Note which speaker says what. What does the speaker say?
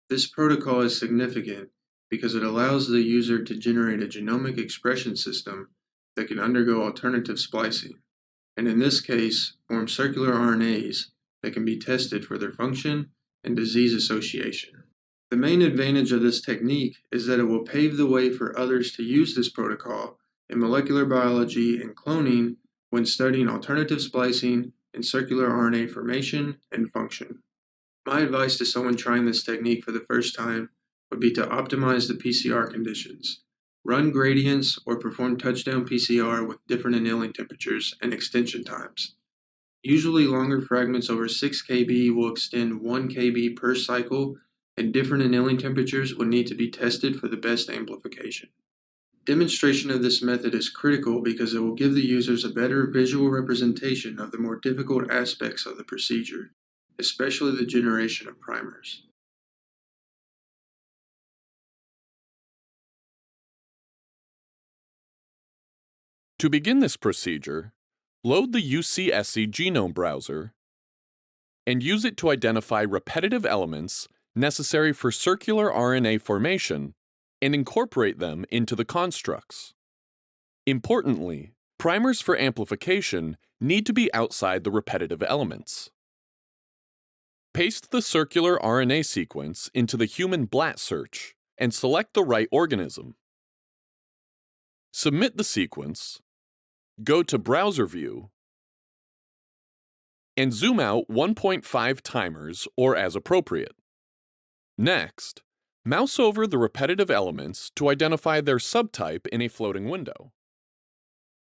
Speaker 1: This protocol is significant because it allows the user to generate a genomic expression system that can undergo alternative splicing, and in this case, form circular RNAs that can be tested for their function and disease association. The main advantage of this technique is that it will pave the way for others to use this protocol in molecular biology and cloning when studying alternative splicing and circular RNA formation and function. My advice to someone trying this technique for the first time would be to optimize the PCR conditions. Run gradients or perform touchdown PCR with different annealing temperatures and extension times. Usually longer fragments over 6 kb will extend 1 kb per cycle, and different annealing temperatures will need to be tested for the best amplification. Demonstration of this method is critical because it will give the users a better visual representation of the more difficult aspects of the procedure, especially the generation of primers.
Speaker 2: To begin this procedure, load the UCSC genome browser and use it to identify repetitive elements necessary for circular RNA formation and incorporate them into the constructs. Importantly, primers for amplification need to be outside the repetitive elements. Paste the circular RNA sequence into the human BLAT search and select the right organism. Submit the sequence, go to Browser View, and zoom out 1.5 timers or as appropriate. Next, mouse over the repetitive elements to identify their subtype in a floating window.